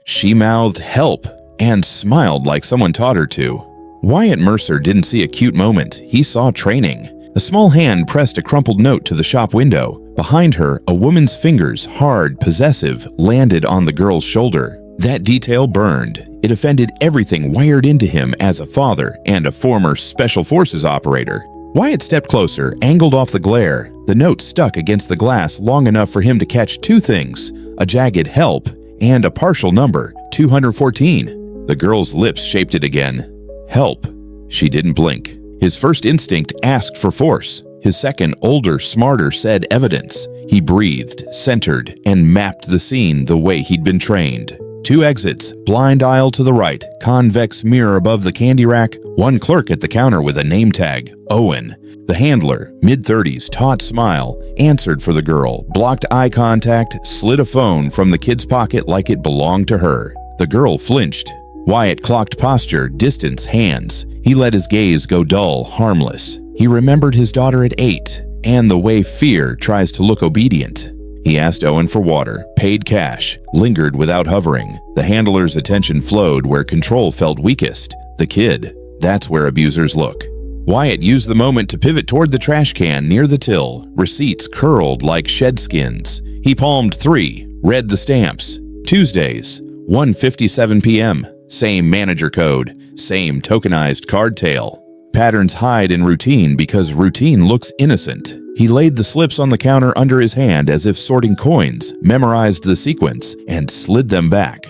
She mouthed "help" and smiled like someone taught her to. Wyatt Mercer didn't see a cute moment, he saw training. A small hand pressed a crumpled note to the shop window. Behind her, a woman's fingers, hard, possessive, landed on the girl's shoulder. That detail burned. It offended everything wired into him as a father and a former Special Forces operator. Wyatt stepped closer, angled off the glare. The note stuck against the glass long enough for him to catch two things: a jagged "help" and a partial number, 214. The girl's lips shaped it again. Help. She didn't blink. His first instinct asked for force. His second, older, smarter, said evidence. He breathed, centered, and mapped the scene the way he'd been trained. 2 exits, blind aisle to the right, convex mirror above the candy rack, one clerk at the counter with a name tag, Owen. The handler, mid-30s, taut smile, answered for the girl, blocked eye contact, slid a phone from the kid's pocket like it belonged to her. The girl flinched. Wyatt clocked posture, distance, hands. He let his gaze go dull, harmless. He remembered his daughter at 8, and the way fear tries to look obedient. He asked Owen for water, paid cash, lingered without hovering. The handler's attention flowed where control felt weakest. The kid. That's where abusers look. Wyatt used the moment to pivot toward the trash can near the till. Receipts curled like shed skins. He palmed 3, read the stamps. Tuesdays, 1:57 p.m. Same manager code, same tokenized card tail. Patterns hide in routine because routine looks innocent. He laid the slips on the counter under his hand as if sorting coins, memorized the sequence, and slid them back.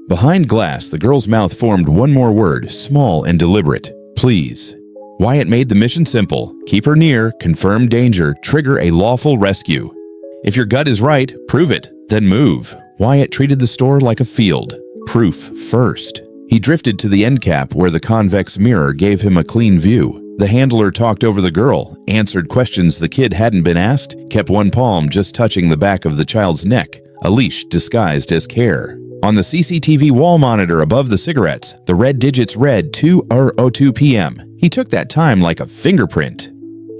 Behind glass, the girl's mouth formed one more word, small and deliberate: please. Wyatt made the mission simple: keep her near, confirm danger, trigger a lawful rescue. If your gut is right, prove it, then move. Wyatt treated the store like a field. Proof first. He drifted to the end cap where the convex mirror gave him a clean view. The handler talked over the girl, answered questions the kid hadn't been asked, kept one palm just touching the back of the child's neck, a leash disguised as care. On the CCTV wall monitor above the cigarettes, the red digits read 2:02 p.m. He took that time like a fingerprint.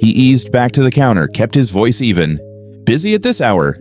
He eased back to the counter, kept his voice even. Busy at this hour?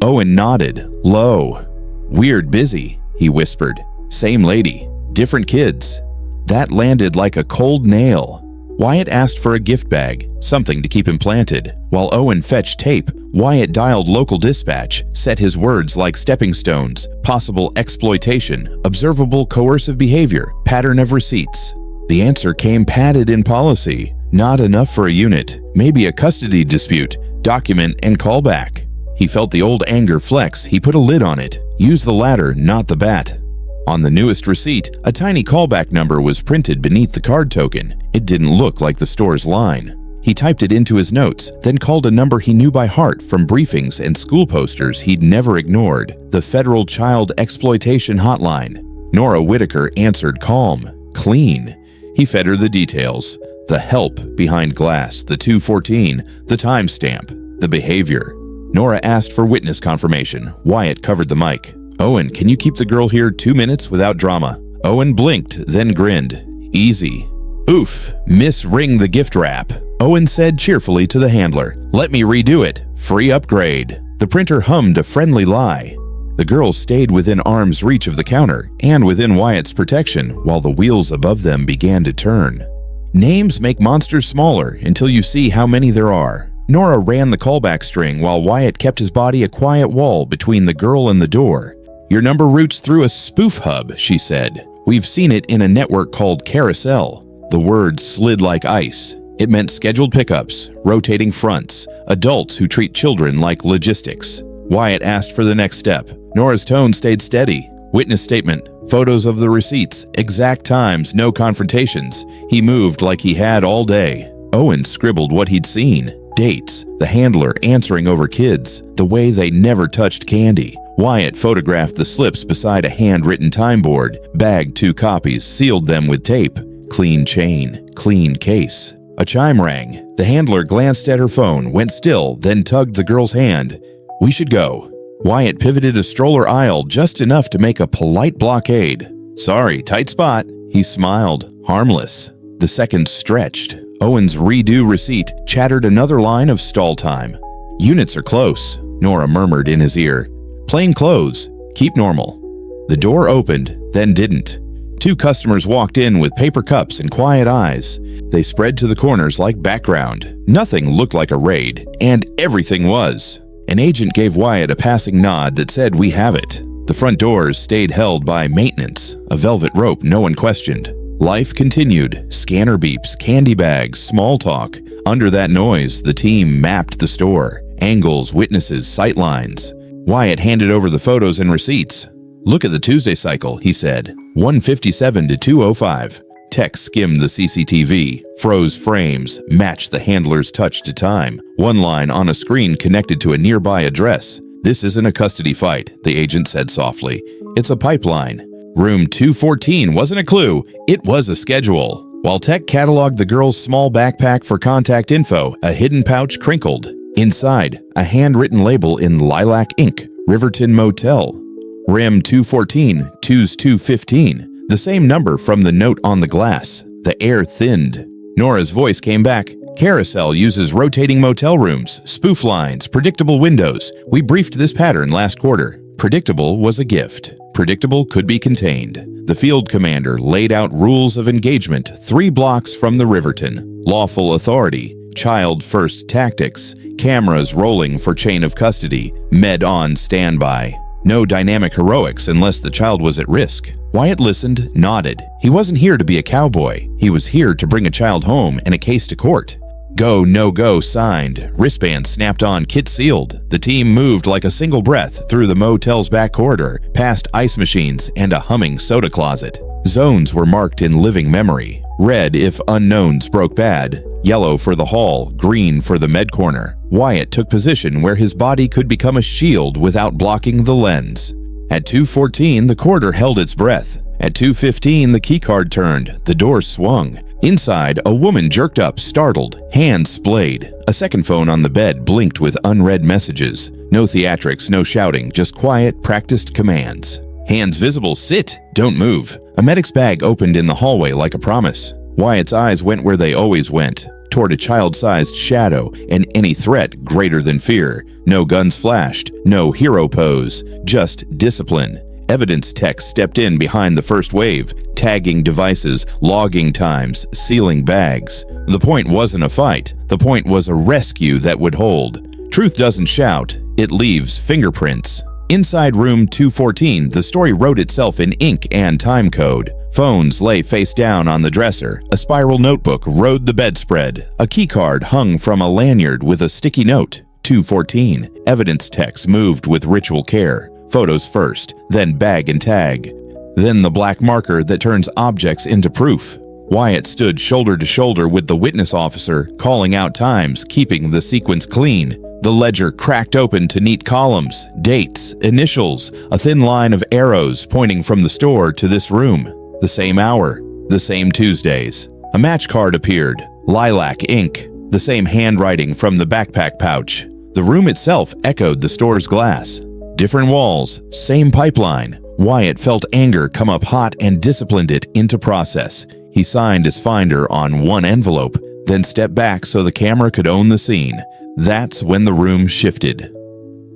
Owen nodded, low. Weird busy, he whispered. Same lady, different kids. That landed like a cold nail. Wyatt asked for a gift bag, something to keep him planted. While Owen fetched tape, Wyatt dialed local dispatch, set his words like stepping stones: possible exploitation, observable coercive behavior, pattern of receipts. The answer came padded in policy. Not enough for a unit, maybe a custody dispute, document and callback. He felt the old anger flex. He put a lid on it. Use the ladder, not the bat. On the newest receipt, a tiny callback number was printed beneath the card token. It didn't look like the store's line. He typed it into his notes, then called a number he knew by heart from briefings and school posters he'd never ignored, the Federal Child Exploitation Hotline. Nora Whitaker answered calm, clean. He fed her the details: the help behind glass, the 214, the timestamp, the behavior. Nora asked for witness confirmation. Wyatt covered the mic. Owen, can you keep the girl here 2 minutes without drama? Owen blinked, then grinned. Easy. Oof, misring the gift wrap. Owen said cheerfully to the handler, let me redo it. Free upgrade. The printer hummed a friendly lie. The girl stayed within arm's reach of the counter and within Wyatt's protection while the wheels above them began to turn. Names make monsters smaller until you see how many there are. Nora ran the callback string while Wyatt kept his body a quiet wall between the girl and the door. Your number routes through a spoof hub, she said. We've seen it in a network called Carousel. The words slid like ice. It meant scheduled pickups, rotating fronts, adults who treat children like logistics. Wyatt asked for the next step. Nora's tone stayed steady. Witness statement, photos of the receipts, exact times, no confrontations. He moved like he had all day. Owen scribbled what he'd seen. Dates, the handler answering over kids, the way they never touched candy. Wyatt photographed the slips beside a handwritten time board, bagged 2 copies, sealed them with tape. Clean chain, clean case. A chime rang. The handler glanced at her phone, went still, then tugged the girl's hand. We should go. Wyatt pivoted a stroller aisle just enough to make a polite blockade. Sorry, tight spot. He smiled, harmless. The seconds stretched. Owen's redo receipt chattered another line of stall time. Units are close, Nora murmured in his ear. Plain clothes. Keep normal. The door opened, then didn't. 2 customers walked in with paper cups and quiet eyes. They spread to the corners like background. Nothing looked like a raid, and everything was. An agent gave Wyatt a passing nod that said, "We have it." The front doors stayed held by maintenance, a velvet rope no one questioned. Life continued. Scanner beeps, candy bags, small talk. Under that noise, the team mapped the store. Angles, witnesses, sightlines. Wyatt handed over the photos and receipts. "Look at the Tuesday cycle," he said. 1:57 to 2:05. Tech skimmed the CCTV, froze frames, matched the handler's touch to time. One line on a screen connected to a nearby address. "This isn't a custody fight," the agent said softly. "It's a pipeline." Room 214 wasn't a clue, it was a schedule. While Tech cataloged the girl's small backpack for contact info, a hidden pouch crinkled. Inside, a handwritten label in lilac ink, Riverton Motel. Rim 214, 215, the same number from the note on the glass. The air thinned. Nora's voice came back. "Carousel uses rotating motel rooms, spoof lines, predictable windows. We briefed this pattern last quarter." Predictable was a gift. Predictable could be contained. The field commander laid out rules of engagement 3 blocks from the Riverton. Lawful authority, child-first tactics, cameras rolling for chain of custody, med on standby. No dynamic heroics unless the child was at risk. Wyatt listened, nodded. He wasn't here to be a cowboy. He was here to bring a child home and a case to court. Go, no go signed. Wristband snapped on, kit sealed. The team moved like a single breath through the motel's back corridor, past ice machines and a humming soda closet. Zones were marked in living memory. Red if unknowns broke bad. Yellow for the hall, green for the med corner. Wyatt took position where his body could become a shield without blocking the lens. At 2:14, the corridor held its breath. At 2:15, the keycard turned. The door swung. Inside, a woman jerked up, startled, hands splayed. A second phone on the bed blinked with unread messages. No theatrics, no shouting, just quiet, practiced commands. Hands visible, sit, don't move. A medic's bag opened in the hallway like a promise. Wyatt's eyes went where they always went, toward a child-sized shadow and any threat greater than fear. No guns flashed, no hero pose, just discipline. Evidence tech stepped in behind the first wave, tagging devices, logging times, sealing bags. The point wasn't a fight. The point was a rescue that would hold. Truth doesn't shout, it leaves fingerprints. Inside room 214, the story wrote itself in ink and time code. Phones lay face down on the dresser. A spiral notebook rode the bedspread. A keycard hung from a lanyard with a sticky note. 214. Evidence techs moved with ritual care. Photos first, then bag and tag. Then the black marker that turns objects into proof. Wyatt stood shoulder to shoulder with the witness officer, calling out times, keeping the sequence clean. The ledger cracked open to neat columns, dates, initials, a thin line of arrows pointing from the store to this room. The same hour, the same Tuesdays. A match card appeared, lilac ink, the same handwriting from the backpack pouch. The room itself echoed the store's glass. Different walls, same pipeline. Wyatt felt anger come up hot and disciplined it into process. He signed his finder on one envelope, then stepped back so the camera could own the scene. That's when the room shifted.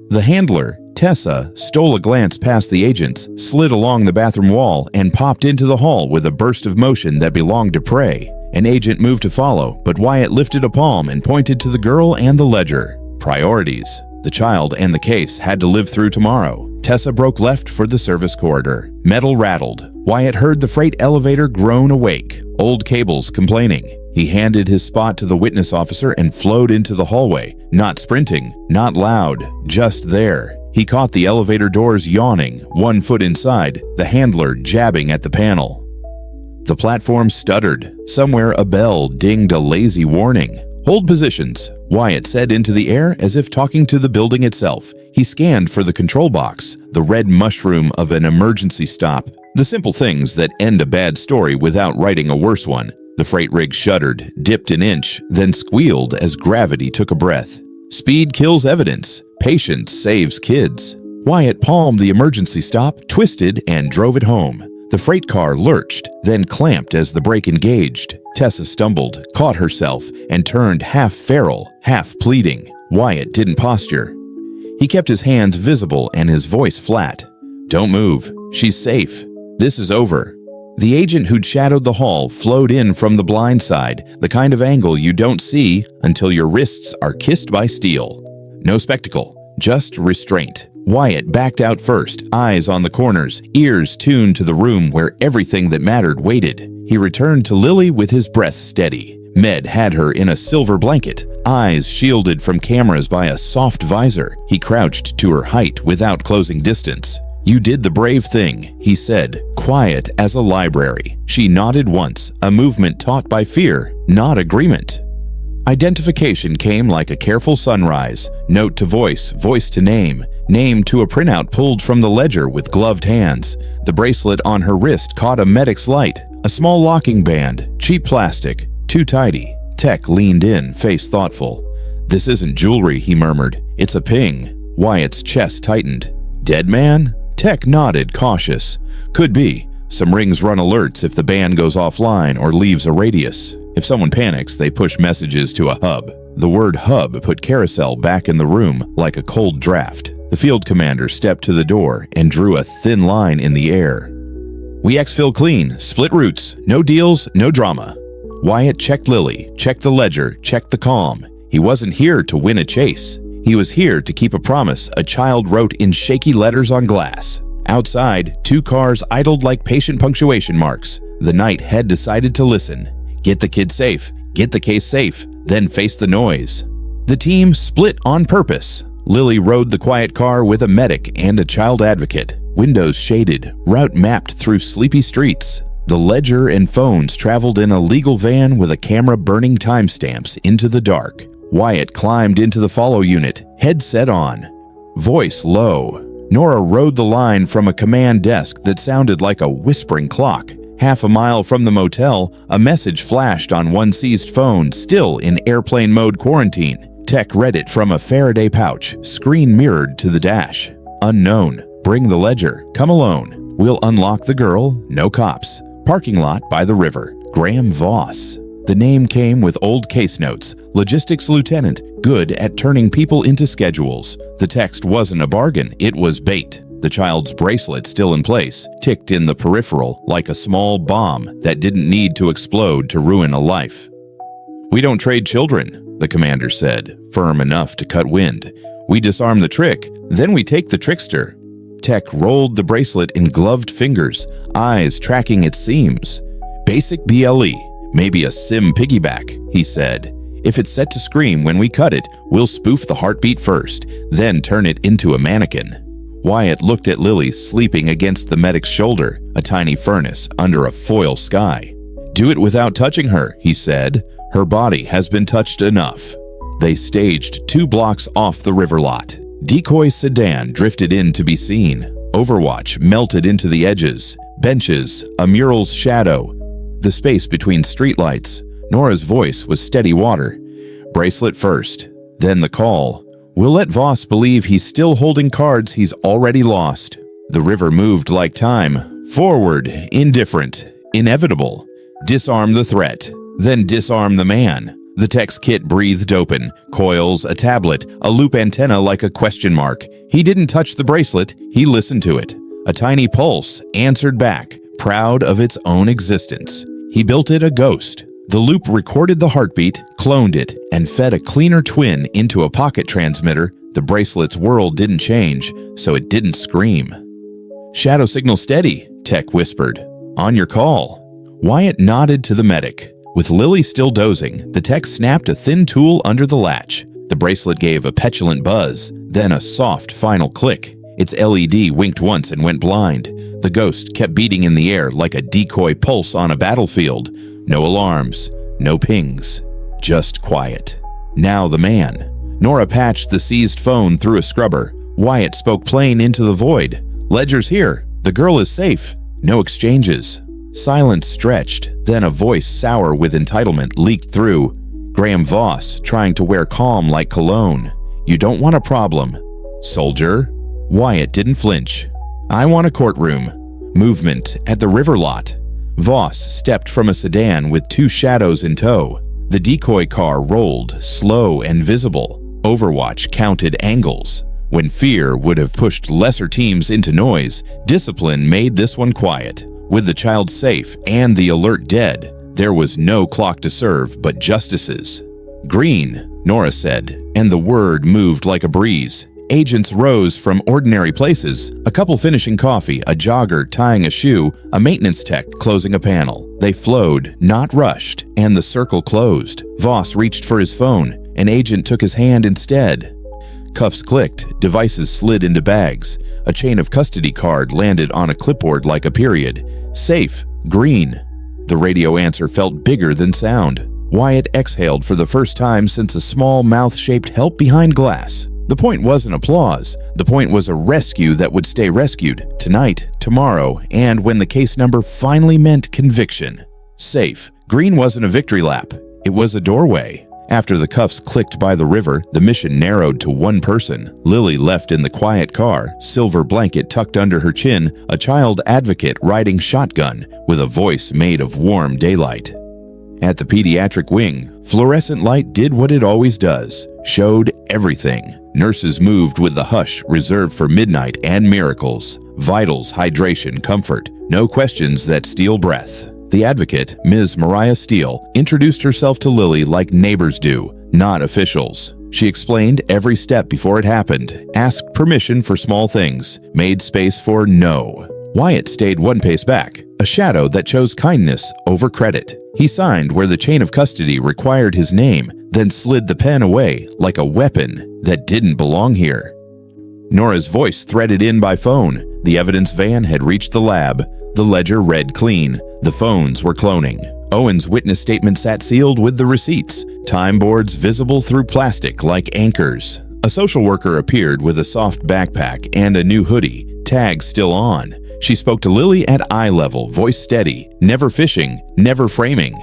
The handler, Tessa, stole a glance past the agents, slid along the bathroom wall, and popped into the hall with a burst of motion that belonged to prey. An agent moved to follow, but Wyatt lifted a palm and pointed to the girl and the ledger. Priorities. The child and the case had to live through tomorrow. Tessa broke left for the service corridor. Metal rattled. Wyatt heard the freight elevator groan awake, old cables complaining. He handed his spot to the witness officer and flowed into the hallway, not sprinting, not loud, just there. He caught the elevator doors yawning, 1 foot inside, the handler jabbing at the panel. The platform stuttered. Somewhere a bell dinged a lazy warning. Hold positions, Wyatt said into the air as if talking to the building itself. He scanned for the control box, the red mushroom of an emergency stop. The simple things that end a bad story without writing a worse one. The freight rig shuddered, dipped an inch, then squealed as gravity took a breath. Speed kills evidence. Patience saves kids. Wyatt palmed the emergency stop, twisted, and drove it home. The freight car lurched, then clamped as the brake engaged. Tessa stumbled, caught herself, and turned half feral, half pleading. Wyatt didn't posture. He kept his hands visible and his voice flat. "Don't move. She's safe. This is over." The agent who'd shadowed the hall flowed in from the blind side, the kind of angle you don't see until your wrists are kissed by steel. No spectacle, just restraint. Wyatt backed out first, eyes on the corners, ears tuned to the room where everything that mattered waited. He returned to Lily with his breath steady. Med had her in a silver blanket, eyes shielded from cameras by a soft visor. He crouched to her height without closing distance. "You did the brave thing," he said, quiet as a library. She nodded once, a movement taught by fear, not agreement. Identification came like a careful sunrise, note to voice, voice to name, name to a printout pulled from the ledger with gloved hands. The bracelet on her wrist caught a medic's light, a small locking band, cheap plastic, too tidy. Tech leaned in, face thoughtful. "This isn't jewelry," he murmured. "It's a ping." Wyatt's chest tightened. "Dead man?" Tech nodded, cautious. "Could be. Some rings run alerts if the band goes offline or leaves a radius. If someone panics, they push messages to a hub." The word hub put Carousel back in the room like a cold draft. The field commander stepped to the door and drew a thin line in the air. "We exfil clean, split routes, no deals, no drama." Wyatt checked Lily, checked the ledger, checked the calm. He wasn't here to win a chase. He was here to keep a promise a child wrote in shaky letters on glass. Outside, 2 cars idled like patient punctuation marks. The night had decided to listen. Get the kid safe, get the case safe, then face the noise. The team split on purpose. Lily rode the quiet car with a medic and a child advocate. Windows shaded, route mapped through sleepy streets. The ledger and phones traveled in a legal van with a camera burning timestamps into the dark. Wyatt climbed into the follow unit, headset on. Voice low. Nora rode the line from a command desk that sounded like a whispering clock. Half a mile from the motel, a message flashed on one seized phone, still in airplane mode quarantine. Tech read it from a Faraday pouch, screen mirrored to the dash. "Unknown. Bring the ledger. Come alone. We'll unlock the girl. No cops. Parking lot by the river. Graham Voss." The name came with old case notes. Logistics lieutenant, good at turning people into schedules. The text wasn't a bargain, it was bait. The child's bracelet, still in place, ticked in the peripheral like a small bomb that didn't need to explode to ruin a life. "We don't trade children," the commander said, firm enough to cut wind. "We disarm the trick, then we take the trickster." Tech rolled the bracelet in gloved fingers, eyes tracking its seams. "Basic BLE. Maybe a sim piggyback," he said. "If it's set to scream when we cut it, we'll spoof the heartbeat first, then turn it into a mannequin." Wyatt looked at Lily sleeping against the medic's shoulder, a tiny furnace under a foil sky. "Do it without touching her," he said. "Her body has been touched enough." They staged 2 blocks off the river lot. Decoy sedan drifted in to be seen. Overwatch melted into the edges. Benches, a mural's shadow. The space between streetlights. Nora's voice was steady water. "Bracelet first, then the call. We'll let Voss believe he's still holding cards he's already lost." The river moved like time. Forward, indifferent, inevitable. Disarm the threat, then disarm the man. The tech's kit breathed open. Coils, a tablet, a loop antenna like a question mark. He didn't touch the bracelet, he listened to it. A tiny pulse answered back, proud of its own existence. He built it a ghost. The loop recorded the heartbeat, cloned it, and fed a cleaner twin into a pocket transmitter. The bracelet's world didn't change, so it didn't scream. "Shadow signal steady," Tech whispered. "On your call." Wyatt nodded to the medic. With Lily still dozing, the tech snapped a thin tool under the latch. The bracelet gave a petulant buzz, then a soft final click. Its LED winked once and went blind. The ghost kept beating in the air like a decoy pulse on a battlefield. No alarms, no pings, just quiet. Now the man. Nora patched the seized phone through a scrubber. Wyatt spoke plain into the void. "Ledger's here. The girl is safe. No exchanges." Silence stretched, then a voice sour with entitlement leaked through. Graham Voss, trying to wear calm like cologne. "You don't want a problem, soldier." Wyatt didn't flinch. "I want a courtroom." Movement at the river lot. Voss stepped from a sedan with 2 shadows in tow. The decoy car rolled, slow and visible. Overwatch counted angles. When fear would have pushed lesser teams into noise, discipline made this one quiet. With the child safe and the alert dead, there was no clock to serve but justice's. "Green," Nora said, and the word moved like a breeze. Agents rose from ordinary places, a couple finishing coffee, a jogger tying a shoe, a maintenance tech closing a panel. They flowed, not rushed, and the circle closed. Voss reached for his phone. An agent took his hand instead. Cuffs clicked, devices slid into bags. A chain of custody card landed on a clipboard like a period. "Safe, green." The radio answer felt bigger than sound. Wyatt exhaled for the first time since a small mouth-shaped help behind glass. The point wasn't applause. The point was a rescue that would stay rescued tonight, tomorrow, and when the case number finally meant conviction. Safe. Green wasn't a victory lap. It was a doorway. After the cuffs clicked by the river, the mission narrowed to one person. Lily left in the quiet car, silver blanket tucked under her chin, a child advocate riding shotgun with a voice made of warm daylight. At the pediatric wing, fluorescent light did what it always does, showed everything. Nurses moved with the hush reserved for midnight and miracles. Vitals, hydration, comfort. No questions that steal breath. The advocate, Ms. Mariah Steele, introduced herself to Lily like neighbors do, not officials. She explained every step before it happened, asked permission for small things, made space for no. Wyatt stayed one pace back, a shadow that chose kindness over credit. He signed where the chain of custody required his name, then slid the pen away like a weapon that didn't belong here. Nora's voice threaded in by phone. The evidence van had reached the lab. The ledger read clean. The phones were cloning. Owen's witness statement sat sealed with the receipts, time boards visible through plastic like anchors. A social worker appeared with a soft backpack and a new hoodie, tag still on. She spoke to Lily at eye level, voice steady, never fishing, never framing.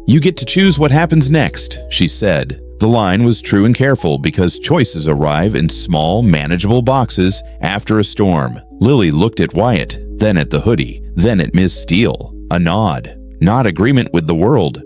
"You get to choose what happens next," she said. The line was true and careful because choices arrive in small, manageable boxes after a storm. Lily looked at Wyatt, then at the hoodie, then at Ms. Steele. A nod. Not agreement with the world.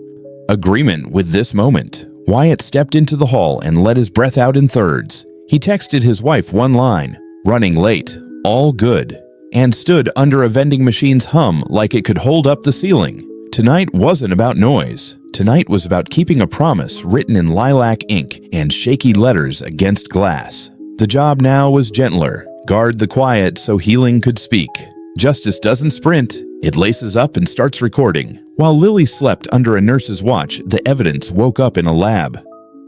Agreement with this moment. Wyatt stepped into the hall and let his breath out in thirds. He texted his wife one line, "Running late, all good," and stood under a vending machine's hum like it could hold up the ceiling. Tonight wasn't about noise. Tonight was about keeping a promise written in lilac ink and shaky letters against glass. The job now was gentler. Guard the quiet so healing could speak. Justice doesn't sprint. It laces up and starts recording. While Lily slept under a nurse's watch, the evidence woke up in a lab.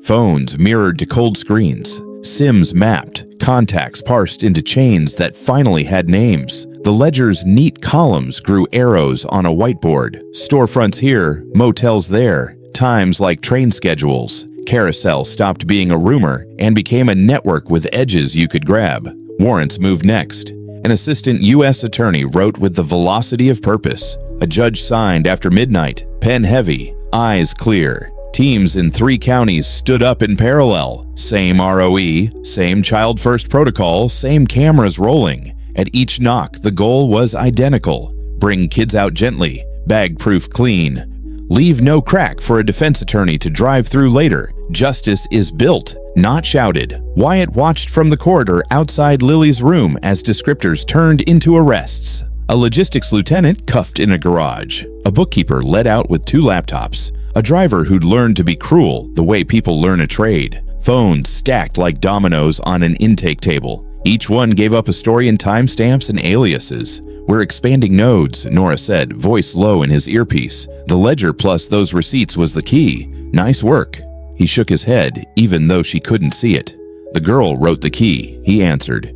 Phones mirrored to cold screens. SIMs mapped. Contacts parsed into chains that finally had names. The ledger's neat columns grew arrows on a whiteboard. Storefronts here, motels there. Times like train schedules. Carousel stopped being a rumor and became a network with edges you could grab. Warrants moved next. An assistant U.S. attorney wrote with the velocity of purpose. A judge signed after midnight, pen heavy, eyes clear. Teams in 3 counties stood up in parallel. Same ROE, same child first protocol, same cameras rolling. At each knock, the goal was identical. Bring kids out gently, bag-proof clean. Leave no crack for a defense attorney to drive through later. Justice is built, not shouted. Wyatt watched from the corridor outside Lily's room as descriptors turned into arrests. A logistics lieutenant cuffed in a garage. A bookkeeper let out with 2 laptops. A driver who'd learned to be cruel the way people learn a trade. Phones stacked like dominoes on an intake table. Each one gave up a story in timestamps and aliases. "We're expanding nodes," Nora said, voice low in his earpiece. "The ledger plus those receipts was the key. Nice work." He shook his head, even though she couldn't see it. "The girl wrote the key," he answered.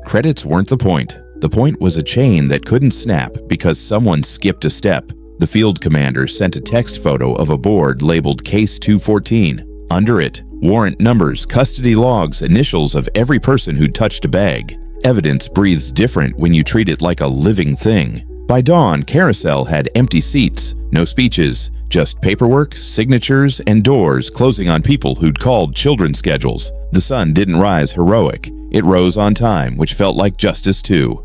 Credits weren't the point. The point was a chain that couldn't snap because someone skipped a step. The field commander sent a text photo of a board labeled Case 214. Under it, warrant numbers, custody logs, initials of every person who'd touched a bag. Evidence breathes different when you treat it like a living thing. By dawn, Carousel had empty seats, no speeches, just paperwork, signatures, and doors closing on people who'd called children's schedules. The sun didn't rise heroic. It rose on time, which felt like justice too.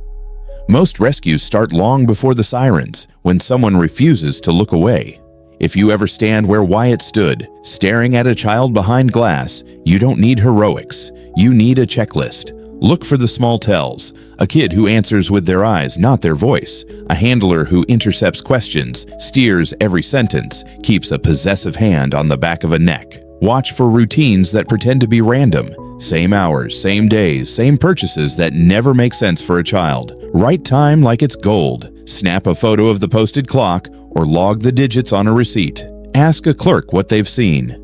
Most rescues start long before the sirens, when someone refuses to look away. If you ever stand where Wyatt stood, staring at a child behind glass, you don't need heroics. You need a checklist. Look for the small tells. A kid who answers with their eyes, not their voice. A handler who intercepts questions, steers every sentence, keeps a possessive hand on the back of a neck. Watch for routines that pretend to be random. Same hours, same days, same purchases that never make sense for a child. Write time like it's gold. Snap a photo of the posted clock or log the digits on a receipt. Ask a clerk what they've seen.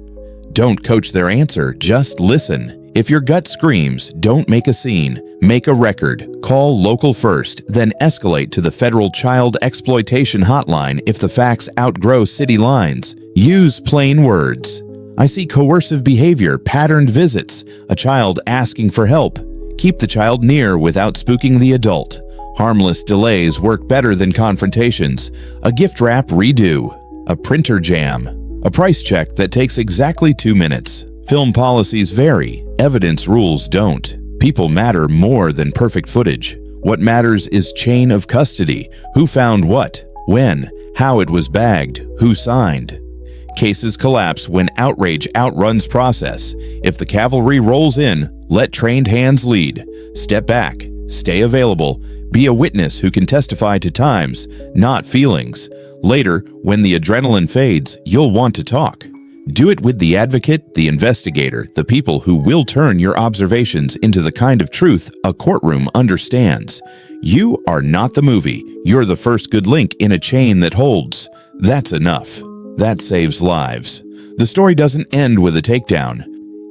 Don't coach their answer, just listen. If your gut screams, don't make a scene. Make a record. Call local first, then escalate to the federal child exploitation hotline if the facts outgrow city lines. Use plain words. I see coercive behavior, patterned visits, a child asking for help. Keep the child near without spooking the adult. Harmless delays work better than confrontations. A gift wrap redo. A printer jam. A price check that takes exactly 2 minutes. Film policies vary. Evidence rules don't. People matter more than perfect footage. What matters is chain of custody. Who found what, when, how it was bagged, who signed. Cases collapse when outrage outruns process. If the cavalry rolls in, let trained hands lead. Step back, stay available, be a witness who can testify to times, not feelings. Later, when the adrenaline fades, you'll want to talk. Do it with the advocate, the investigator, the people who will turn your observations into the kind of truth a courtroom understands. You are not the movie. You're the first good link in a chain that holds. That's enough. That saves lives. The story doesn't end with a takedown.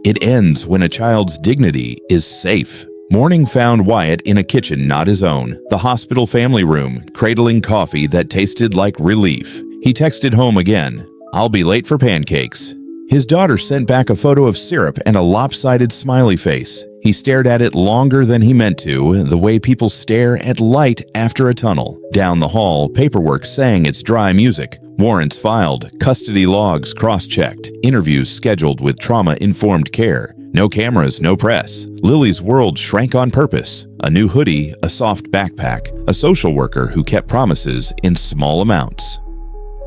It ends when a child's dignity is safe. Morning found Wyatt in a kitchen not his own, the hospital family room, cradling coffee that tasted like relief. He texted home again. I'll be late for pancakes. His daughter sent back a photo of syrup and a lopsided smiley face. He stared at it longer than he meant to, the way people stare at light after a tunnel. Down the hall, paperwork sang its dry music. Warrants filed, custody logs cross-checked, interviews scheduled with trauma-informed care. No cameras, no press. Lily's world shrank on purpose. A new hoodie, a soft backpack, a social worker who kept promises in small amounts.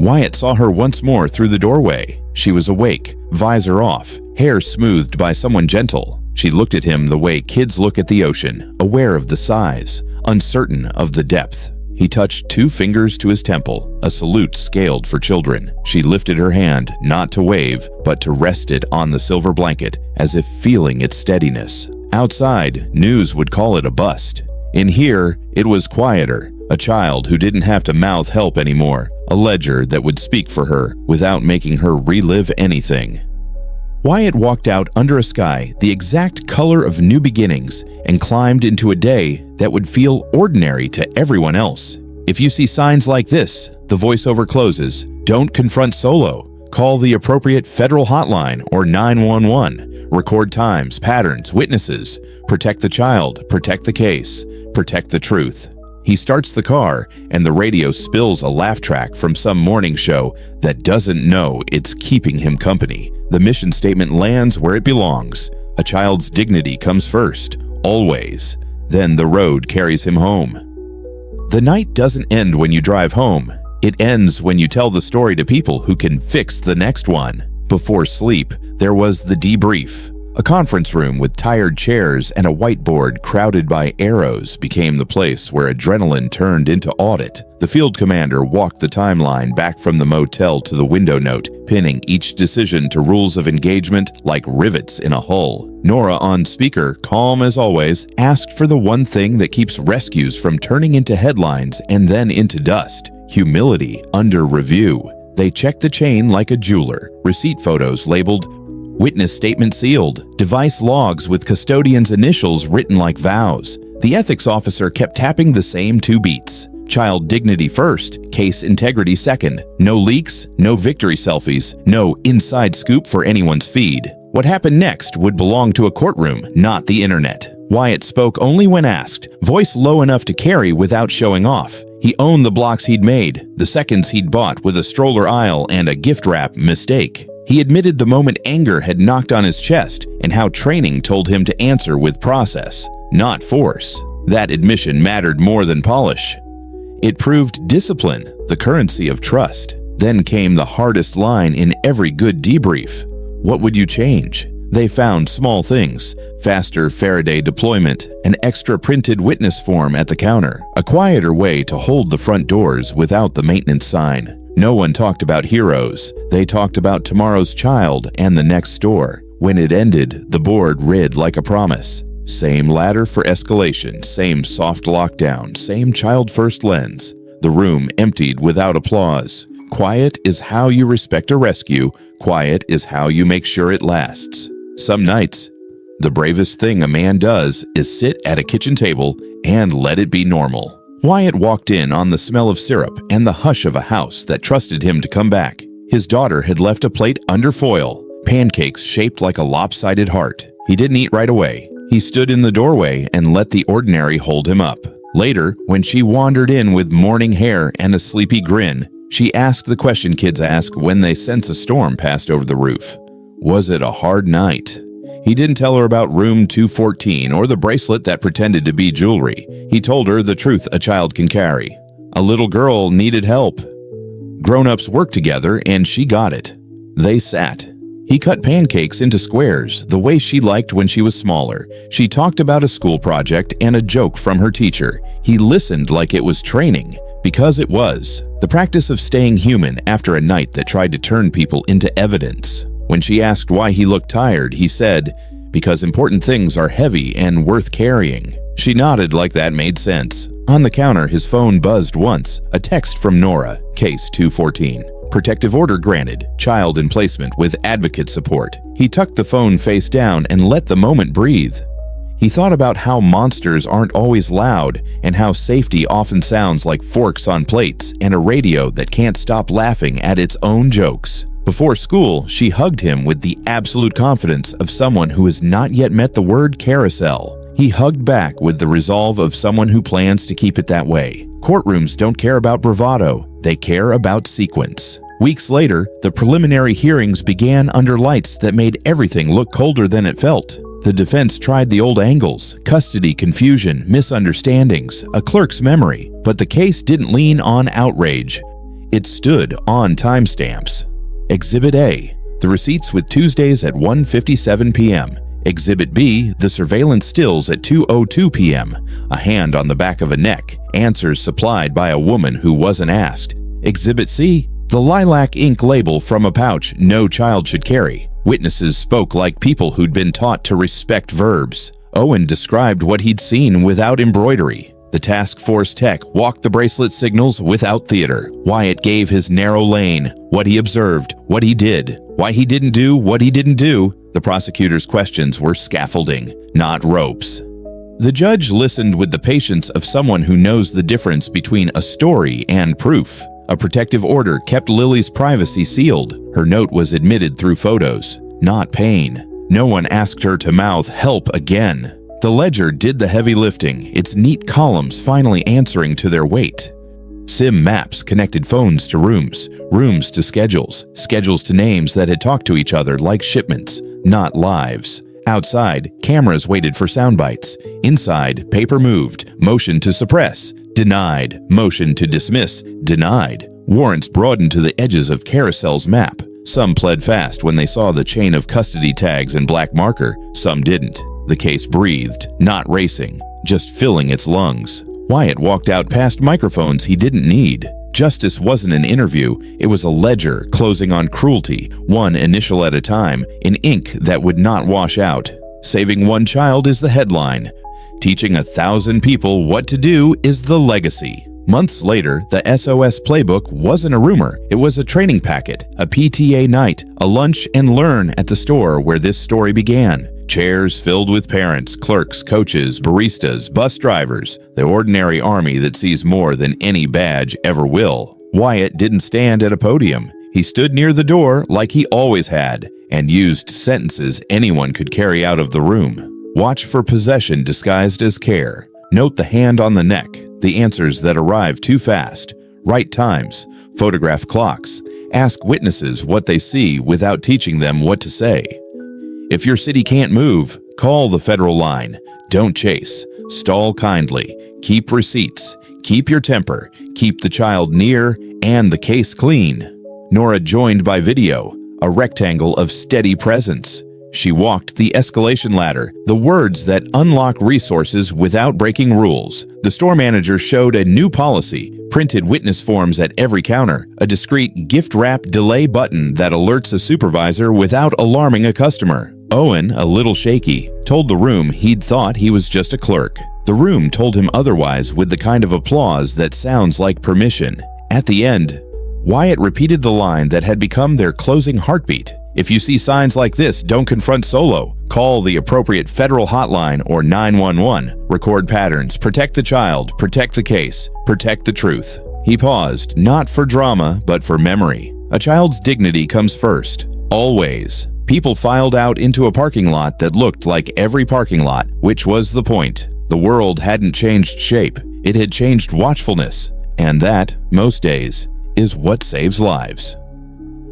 Wyatt saw her once more through the doorway. She was awake, visor off, hair smoothed by someone gentle. She looked at him the way kids look at the ocean, aware of the size, uncertain of the depth. He touched 2 fingers to his temple, a salute scaled for children. She lifted her hand, not to wave, but to rest it on the silver blanket, as if feeling its steadiness. Outside, news would call it a bust. In here, it was quieter. A child who didn't have to mouth help anymore. A ledger that would speak for her without making her relive anything. Wyatt walked out under a sky the exact color of new beginnings and climbed into a day that would feel ordinary to everyone else. If you see signs like this, the voiceover closes. Don't confront solo. Call the appropriate federal hotline or 911. Record times, patterns, witnesses. Protect the child, protect the case, protect the truth. He starts the car, and the radio spills a laugh track from some morning show that doesn't know it's keeping him company. The mission statement lands where it belongs. A child's dignity comes first, always. Then the road carries him home. The night doesn't end when you drive home. It ends when you tell the story to people who can fix the next one. Before sleep, there was the debrief. A conference room with tired chairs and a whiteboard crowded by arrows became the place where adrenaline turned into audit. The field commander walked the timeline back from the motel to the window note, pinning each decision to rules of engagement like rivets in a hull. Nora, on speaker, calm as always, asked for the one thing that keeps rescues from turning into headlines and then into dust: humility under review. They checked the chain like a jeweler, receipt photos labeled witness statement sealed, device logs with custodian's initials written like vows. The ethics officer kept tapping the same 2 beats. Child dignity first, case integrity second. No leaks, no victory selfies, no inside scoop for anyone's feed. What happened next would belong to a courtroom, not the internet. Wyatt spoke only when asked, voice low enough to carry without showing off. He owned the blocks he'd made, the seconds he'd bought with a stroller aisle and a gift wrap mistake. He admitted the moment anger had knocked on his chest and how training told him to answer with process, not force. That admission mattered more than polish. It proved discipline, the currency of trust. Then came the hardest line in every good debrief. What would you change? They found small things: faster Faraday deployment, an extra printed witness form at the counter, a quieter way to hold the front doors without the maintenance sign. No one talked about heroes. They talked about tomorrow's child and the next door. When it ended, the board read like a promise. Same ladder for escalation, same soft lockdown, same child-first lens. The room emptied without applause. Quiet is how you respect a rescue. Quiet is how you make sure it lasts. Some nights, the bravest thing a man does is sit at a kitchen table and let it be normal. Wyatt walked in on the smell of syrup and the hush of a house that trusted him to come back. His daughter had left a plate under foil, pancakes shaped like a lopsided heart. He didn't eat right away. He stood in the doorway and let the ordinary hold him up. Later, when she wandered in with morning hair and a sleepy grin, she asked the question kids ask when they sense a storm passed over the roof. Was it a hard night? He didn't tell her about room 214 or the bracelet that pretended to be jewelry. He told her the truth a child can carry. A little girl needed help. Grown-ups worked together and she got it. They sat. He cut pancakes into squares, the way she liked when she was smaller. She talked about a school project and a joke from her teacher. He listened like it was training, because it was. The practice of staying human after a night that tried to turn people into evidence. When she asked why he looked tired, he said, "Because important things are heavy and worth carrying." She nodded like that made sense. On the counter, his phone buzzed once. A text from Nora, case 214. Protective order granted, child in placement with advocate support. He tucked the phone face down and let the moment breathe. He thought about how monsters aren't always loud and how safety often sounds like forks on plates and a radio that can't stop laughing at its own jokes. Before school, she hugged him with the absolute confidence of someone who has not yet met the word carousel. He hugged back with the resolve of someone who plans to keep it that way. Courtrooms don't care about bravado, they care about sequence. Weeks later, the preliminary hearings began under lights that made everything look colder than it felt. The defense tried the old angles: custody, confusion, misunderstandings, a clerk's memory. But the case didn't lean on outrage. It stood on timestamps. Exhibit A, the receipts with Tuesdays at 1:57 p.m. Exhibit B, the surveillance stills at 2:02 p.m. A hand on the back of a neck, answers supplied by a woman who wasn't asked. Exhibit C, the lilac ink label from a pouch no child should carry. Witnesses spoke like people who'd been taught to respect verbs. Owen described what he'd seen without embroidery. The task force tech walked the bracelet signals without theater. Wyatt gave his narrow lane, what he observed, what he did, why he didn't do what he didn't do. The prosecutor's questions were scaffolding, not ropes. The judge listened with the patience of someone who knows the difference between a story and proof. A protective order kept Lily's privacy sealed. Her note was admitted through photos, not pain. No one asked her to mouth help again. The ledger did the heavy lifting, its neat columns finally answering to their weight. SIM maps connected phones to rooms, rooms to schedules, schedules to names that had talked to each other like shipments, not lives. Outside, cameras waited for sound bites. Inside, paper moved, motion to suppress, denied, motion to dismiss, denied. Warrants broadened to the edges of Carousel's map. Some pled fast when they saw the chain of custody tags and black marker, some didn't. The case breathed, not racing, just filling its lungs. Wyatt walked out past microphones he didn't need. Justice wasn't an interview, it was a ledger closing on cruelty, one initial at a time, in ink that would not wash out. Saving one child is the headline. Teaching 1,000 people what to do is the legacy. Months later, the SOS playbook wasn't a rumor. It was a training packet, a PTA night, a lunch and learn at the store where this story began. Chairs filled with parents, clerks, coaches, baristas, bus drivers, the ordinary army that sees more than any badge ever will. Wyatt didn't stand at a podium. He stood near the door like he always had, and used sentences anyone could carry out of the room. Watch for possession disguised as care. Note the hand on the neck, the answers that arrive too fast. Write times, photograph clocks. Ask witnesses what they see without teaching them what to say. If your city can't move, call the federal line. Don't chase. Stall kindly. Keep receipts. Keep your temper. Keep the child near and the case clean. Nora joined by video, a rectangle of steady presence. She walked the escalation ladder, the words that unlock resources without breaking rules. The store manager showed a new policy, printed witness forms at every counter, a discreet gift wrap delay button that alerts a supervisor without alarming a customer. Owen, a little shaky, told the room he'd thought he was just a clerk. The room told him otherwise with the kind of applause that sounds like permission. At the end, Wyatt repeated the line that had become their closing heartbeat. If you see signs like this, don't confront solo. Call the appropriate federal hotline or 911. Record patterns, protect the child, protect the case, protect the truth. He paused, not for drama, but for memory. A child's dignity comes first, always. People filed out into a parking lot that looked like every parking lot, which was the point. The world hadn't changed shape, it had changed watchfulness. And that, most days, is what saves lives.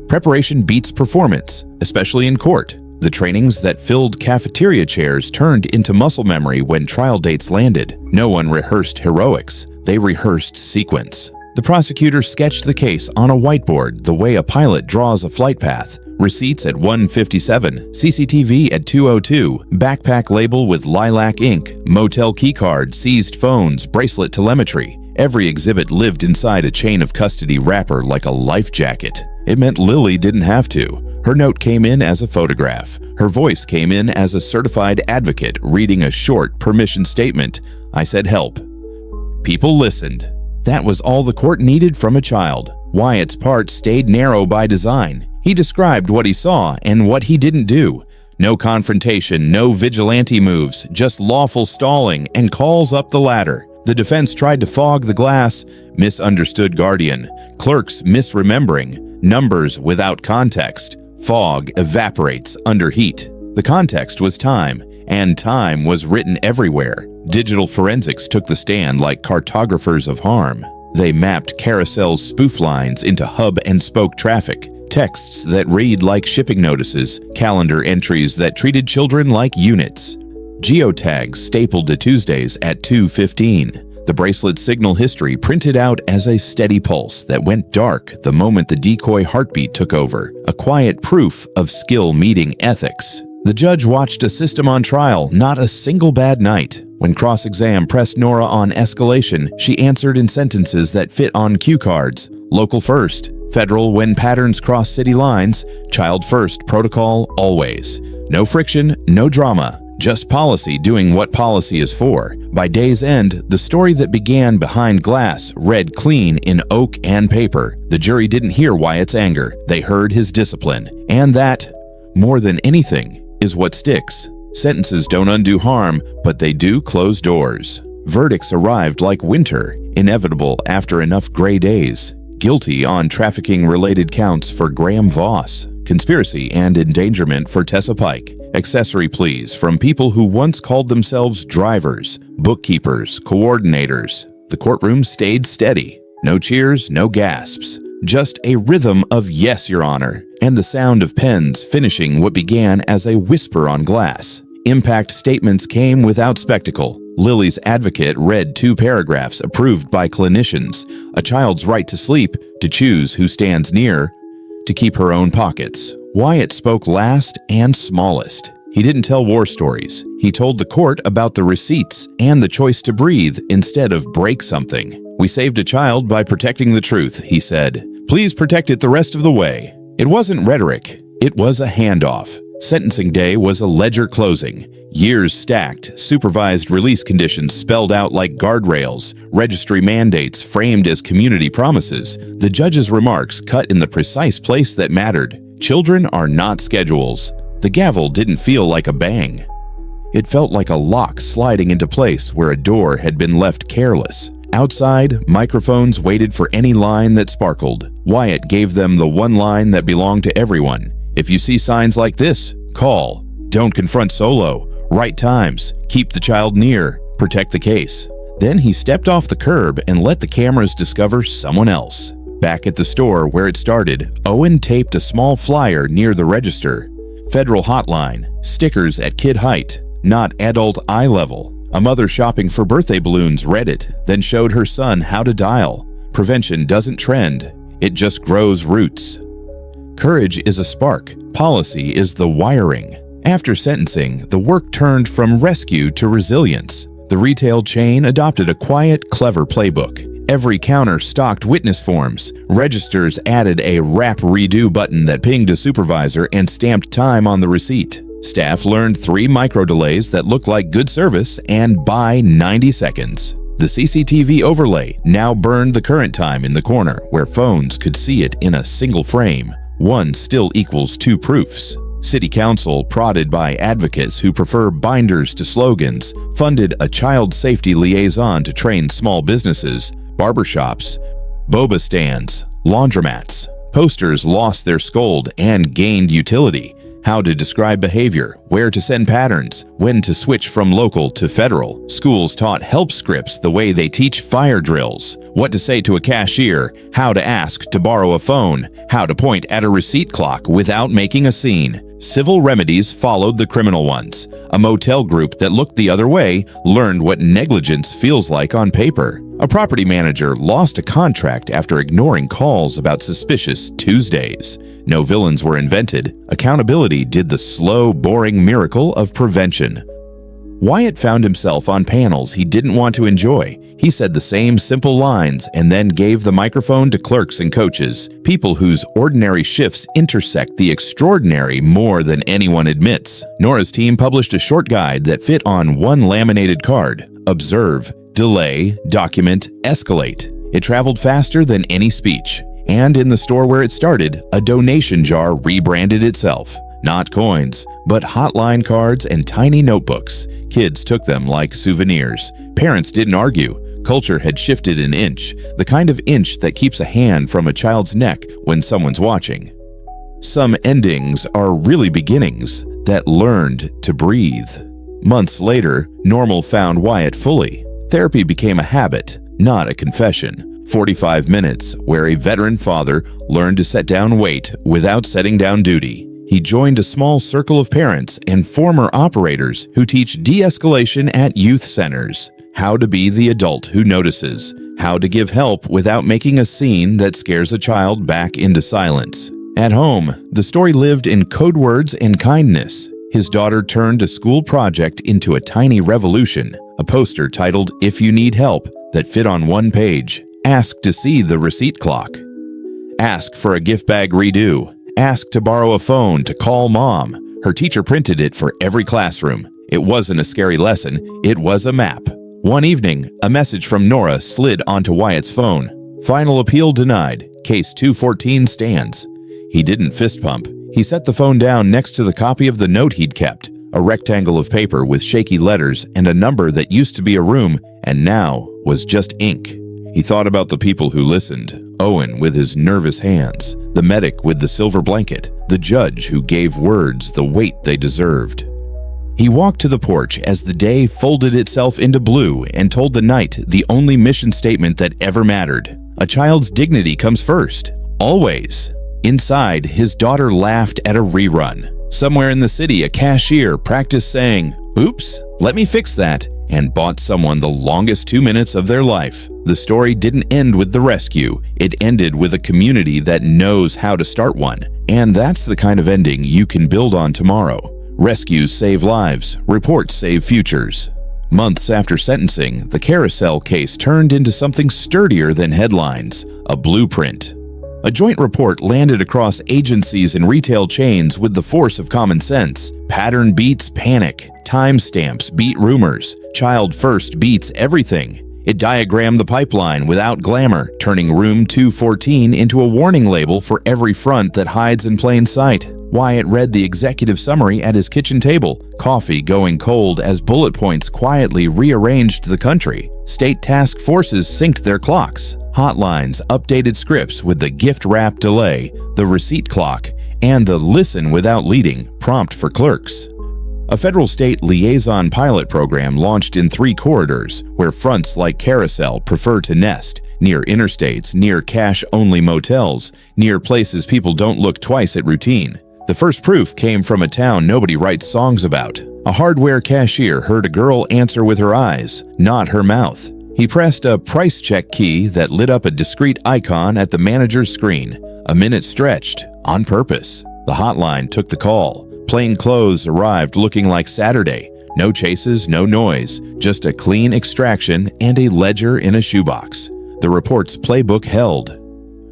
Preparation beats performance, especially in court. The trainings that filled cafeteria chairs turned into muscle memory when trial dates landed. No one rehearsed heroics, they rehearsed sequence. The prosecutor sketched the case on a whiteboard the way a pilot draws a flight path. Receipts at 1:57, CCTV at 2:02, backpack label with lilac ink, motel keycard, seized phones, bracelet telemetry. Every exhibit lived inside a chain of custody wrapper like a life jacket. It meant Lily didn't have to. Her note came in as a photograph. Her voice came in as a certified advocate reading a short permission statement. I said help. People listened. That was all the court needed from a child. Wyatt's part stayed narrow by design. He described what he saw and what he didn't do. No confrontation, no vigilante moves, just lawful stalling and calls up the ladder. The defense tried to fog the glass, misunderstood guardian, clerks misremembering, numbers without context. Fog evaporates under heat. The context was time, and time was written everywhere. Digital forensics took the stand like cartographers of harm. They mapped carousel's spoof lines into hub and spoke traffic, texts that read like shipping notices, calendar entries that treated children like units. Geotags stapled to Tuesdays at 2:15. The bracelet signal history printed out as a steady pulse that went dark the moment the decoy heartbeat took over, a quiet proof of skill meeting ethics. The judge watched a system on trial, not a single bad night. When cross-exam pressed Nora on escalation, she answered in sentences that fit on cue cards. Local first, federal when patterns cross city lines, child first protocol always. No friction, no drama. Just policy doing what policy is for. By day's end, the story that began behind glass read clean in oak and paper. The jury didn't hear Wyatt's anger. They heard his discipline. And that, more than anything, is what sticks. Sentences don't undo harm, but they do close doors. Verdicts arrived like winter, inevitable after enough gray days. Guilty on trafficking-related counts for Graham Voss. Conspiracy and endangerment for Tessa Pike. Accessory pleas from people who once called themselves drivers, bookkeepers, coordinators. The courtroom stayed steady. No cheers, no gasps. Just a rhythm of "Yes, Your Honor," and the sound of pens finishing what began as a whisper on glass. Impact statements came without spectacle. Lily's advocate read 2 paragraphs approved by clinicians. A child's right to sleep, to choose who stands near, to keep her own pockets. Wyatt spoke last and smallest. He didn't tell war stories. He told the court about the receipts and the choice to breathe instead of break something. "We saved a child by protecting the truth," he said. "Please protect it the rest of the way." It wasn't rhetoric. It was a handoff. Sentencing day was a ledger closing. Years stacked, supervised release conditions spelled out like guardrails, registry mandates framed as community promises. The judge's remarks cut in the precise place that mattered. Children are not schedules. The gavel didn't feel like a bang. It felt like a lock sliding into place where a door had been left careless. Outside, microphones waited for any line that sparkled. Wyatt gave them the one line that belonged to everyone. If you see signs like this, call. Don't confront solo. Right times. Keep the child near. Protect the case. Then he stepped off the curb and let the cameras discover someone else. Back at the store where it started, Owen taped a small flyer near the register. Federal hotline. Stickers at kid height, not adult eye level. A mother shopping for birthday balloons read it, then showed her son how to dial. Prevention doesn't trend. It just grows roots. Courage is a spark. Policy is the wiring. After sentencing, the work turned from rescue to resilience. The retail chain adopted a quiet, clever playbook. Every counter stocked witness forms. Registers added a wrap redo button that pinged a supervisor and stamped time on the receipt. Staff learned 3 micro delays that looked like good service and by 90 seconds. The CCTV overlay now burned the current time in the corner where phones could see it in a single frame. 1 still equals 2 proofs. City Council, prodded by advocates who prefer binders to slogans, funded a child safety liaison to train small businesses, barbershops, boba stands, laundromats. Posters lost their scold and gained utility. How to describe behavior, where to send patterns, when to switch from local to federal. Schools taught help scripts the way they teach fire drills. What to say to a cashier, how to ask to borrow a phone, how to point at a receipt clock without making a scene. Civil remedies followed the criminal ones. A motel group that looked the other way learned what negligence feels like on paper. A property manager lost a contract after ignoring calls about suspicious Tuesdays. No villains were invented. Accountability did the slow, boring miracle of prevention. Wyatt found himself on panels he didn't want to enjoy. He said the same simple lines and then gave the microphone to clerks and coaches, people whose ordinary shifts intersect the extraordinary more than anyone admits. Nora's team published a short guide that fit on 1 laminated card: observe, delay, document, escalate. It traveled faster than any speech. And in the store where it started, a donation jar rebranded itself. Not coins, but hotline cards and tiny notebooks. Kids took them like souvenirs. Parents didn't argue. Culture had shifted an inch, the kind of inch that keeps a hand from a child's neck when someone's watching. Some endings are really beginnings that learned to breathe. Months later, Normal found Wyatt fully. Therapy became a habit, not a confession. 45 minutes where a veteran father learned to set down weight without setting down duty. He joined a small circle of parents and former operators who teach de-escalation at youth centers. How to be the adult who notices. How to give help without making a scene that scares a child back into silence. At home, the story lived in code words and kindness. His daughter turned a school project into a tiny revolution. A poster titled "If You Need Help" that fit on 1 page. Ask to see the receipt clock. Ask for a gift bag redo. Ask to borrow a phone to call mom. Her teacher printed it for every classroom. It wasn't a scary lesson, it was a map. One evening, a message from Nora slid onto Wyatt's phone. Final appeal denied. Case 214 stands. He didn't fist pump. He set the phone down next to the copy of the note he'd kept. A rectangle of paper with shaky letters and a number that used to be a room and now was just ink. He thought about the people who listened. Owen with his nervous hands, the medic with the silver blanket, the judge who gave words the weight they deserved. He walked to the porch as the day folded itself into blue and told the night the only mission statement that ever mattered. A child's dignity comes first, always. Inside, his daughter laughed at a rerun. Somewhere in the city, a cashier practiced saying, "Oops, let me fix that," and bought someone the longest 2 minutes of their life. The story didn't end with the rescue. It ended with a community that knows how to start one. And that's the kind of ending you can build on tomorrow. Rescues save lives. Reports save futures. Months after sentencing, the carousel case turned into something sturdier than headlines, a blueprint. A joint report landed across agencies and retail chains with the force of common sense. Pattern beats panic. Timestamps beat rumors. Child first beats everything. It diagrammed the pipeline without glamour, turning room 214 into a warning label for every front that hides in plain sight. Wyatt read the executive summary at his kitchen table, coffee going cold as bullet points quietly rearranged the country. State task forces synced their clocks. Hotlines updated scripts with the gift wrap delay, the receipt clock, and the listen without leading prompt for clerks. A federal-state liaison pilot program launched in 3 corridors where fronts like Carousel prefer to nest, near interstates, near cash-only motels, near places people don't look twice at routine. The first proof came from a town nobody writes songs about. A hardware cashier heard a girl answer with her eyes, not her mouth. He pressed a price check key that lit up a discrete icon at the manager's screen. A minute stretched, on purpose. The hotline took the call. Plain clothes arrived looking like Saturday. No chases, no noise, just a clean extraction and a ledger in a shoebox. The report's playbook held.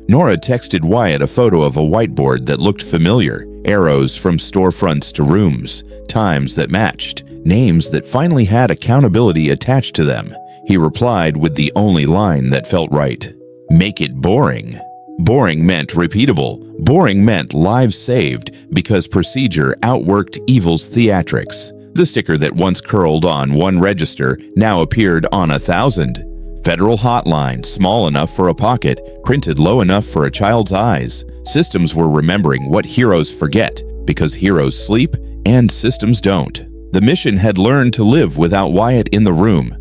Nora texted Wyatt a photo of a whiteboard that looked familiar, arrows from storefronts to rooms, times that matched, names that finally had accountability attached to them. He replied with the only line that felt right. Make it boring. Boring meant repeatable. Boring meant lives saved because procedure outworked evil's theatrics. The sticker that once curled on one register now appeared on 1,000. Federal hotline, small enough for a pocket, printed low enough for a child's eyes. Systems were remembering what heroes forget, because heroes sleep and systems don't. The mission had learned to live without Wyatt in the room,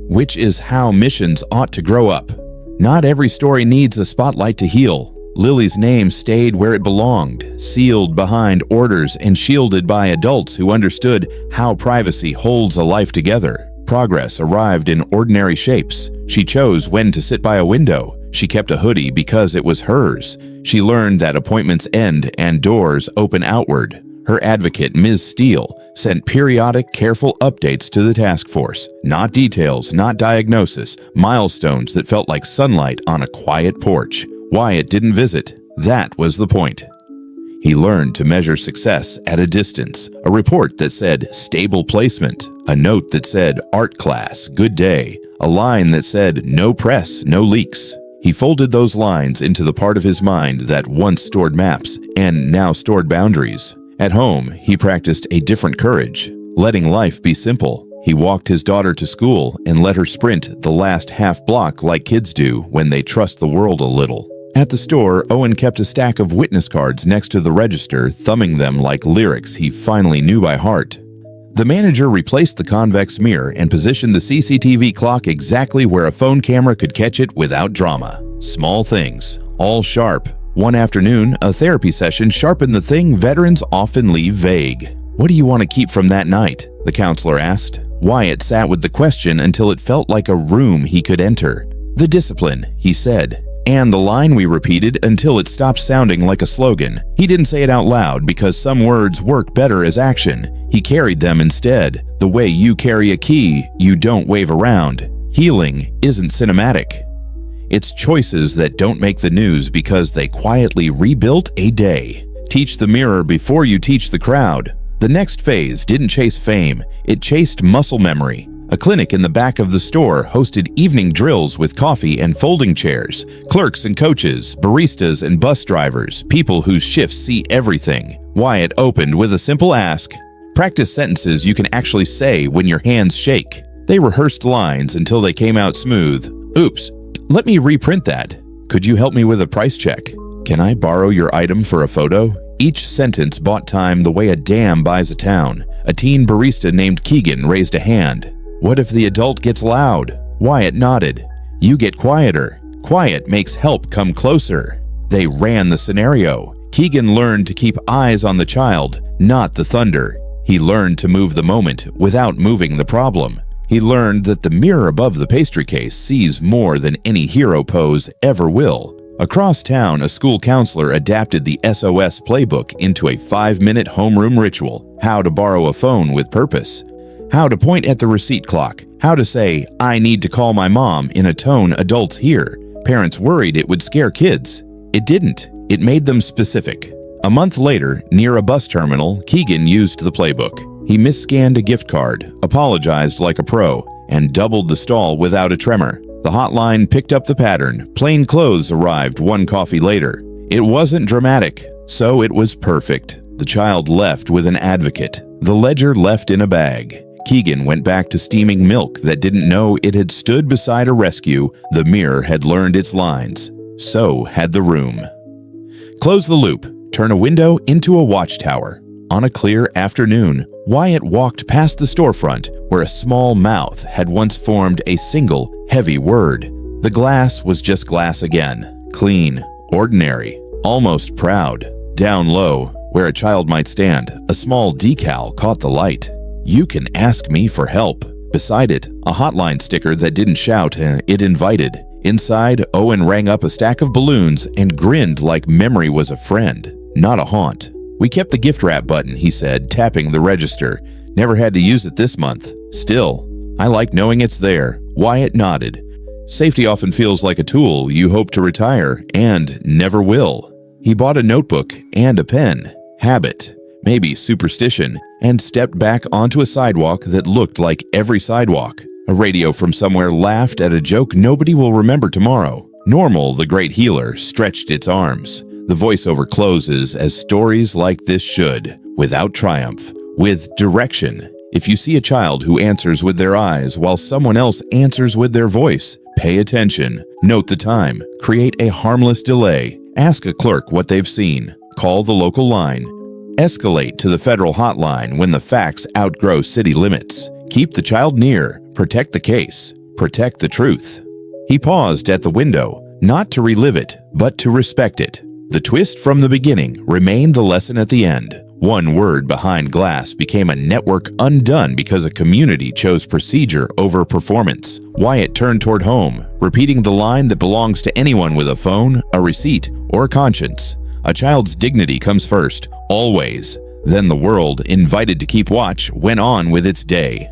which is how missions ought to grow up. Not every story needs a spotlight to heal. Lily's name stayed where it belonged, sealed behind orders and shielded by adults who understood how privacy holds a life together. Progress arrived in ordinary shapes. She chose when to sit by a window. She kept a hoodie because it was hers. She learned that appointments end and doors open outward. Her advocate, Ms. Steele, sent periodic, careful updates to the task force. Not details, not diagnosis, milestones that felt like sunlight on a quiet porch. Wyatt didn't visit. That was the point. He learned to measure success at a distance. A report that said stable placement. A note that said art class, good day. A line that said no press, no leaks. He folded those lines into the part of his mind that once stored maps and now stored boundaries. At home, he practiced a different courage, letting life be simple. He walked his daughter to school and let her sprint the last half block like kids do when they trust the world a little. At the store, Owen kept a stack of witness cards next to the register, thumbing them like lyrics he finally knew by heart. The manager replaced the convex mirror and positioned the CCTV clock exactly where a phone camera could catch it without drama. Small things, all sharp. One afternoon, a therapy session sharpened the thing veterans often leave vague. "What do you want to keep from that night?" the counselor asked. Wyatt sat with the question until it felt like a room he could enter. "The discipline," he said. And the line we repeated until it stopped sounding like a slogan. He didn't say it out loud because some words work better as action. He carried them instead. The way you carry a key, you don't wave around. Healing isn't cinematic. It's choices that don't make the news because they quietly rebuilt a day. Teach the mirror before you teach the crowd. The next phase didn't chase fame, it chased muscle memory. A clinic in the back of the store hosted evening drills with coffee and folding chairs, clerks and coaches, baristas and bus drivers, people whose shifts see everything. Wyatt opened with a simple ask. Practice sentences you can actually say when your hands shake. They rehearsed lines until they came out smooth. Oops, let me reprint that. Could you help me with a price check? Can I borrow your item for a photo? Each sentence bought time the way a dam buys a town. A teen barista named Keegan raised a hand. What if the adult gets loud? Wyatt nodded. You get quieter. Quiet makes help come closer. They ran the scenario. Keegan learned to keep eyes on the child, not the thunder. He learned to move the moment without moving the problem. He learned that the mirror above the pastry case sees more than any hero pose ever will. Across town, a school counselor adapted the SOS playbook into a 5-minute homeroom ritual. How to borrow a phone with purpose. How to point at the receipt clock. How to say, I need to call my mom in a tone adults hear. Parents worried it would scare kids. It didn't. It made them specific. A month later, near a bus terminal, Keegan used the playbook. He misscanned a gift card, apologized like a pro, and doubled the stall without a tremor. The hotline picked up the pattern. Plain clothes arrived one coffee later. It wasn't dramatic, so it was perfect. The child left with an advocate. The ledger left in a bag. Keegan went back to steaming milk that didn't know it had stood beside a rescue. The mirror had learned its lines. So had the room. Close the loop. Turn a window into a watchtower. On a clear afternoon, Wyatt walked past the storefront where a small mouth had once formed a single, heavy word. The glass was just glass again. Clean, ordinary, almost proud. Down low, where a child might stand, a small decal caught the light. You can ask me for help. Beside it, a hotline sticker that didn't shout, it invited. Inside, Owen rang up a stack of balloons and grinned like memory was a friend, not a haunt. We kept the gift wrap button, he said, tapping the register. Never had to use it this month. Still, I like knowing it's there. Wyatt nodded. Safety often feels like a tool you hope to retire and never will. He bought a notebook and a pen. Habit, maybe superstition, and stepped back onto a sidewalk that looked like every sidewalk. A radio from somewhere laughed at a joke nobody will remember tomorrow. Normal, the great healer, stretched its arms. The voiceover closes as stories like this should, without triumph, with direction. If you see a child who answers with their eyes while someone else answers with their voice, pay attention. Note the time. Create a harmless delay. Ask a clerk what they've seen. Call the local line. Escalate to the federal hotline when the facts outgrow city limits. Keep the child near. Protect the case. Protect the truth. He paused at the window, not to relive it, but to respect it. The twist from the beginning remained the lesson at the end. One word behind glass became a network undone because a community chose procedure over performance. Wyatt turned toward home, repeating the line that belongs to anyone with a phone, a receipt, or a conscience. A child's dignity comes first, always. Then the world, invited to keep watch, went on with its day.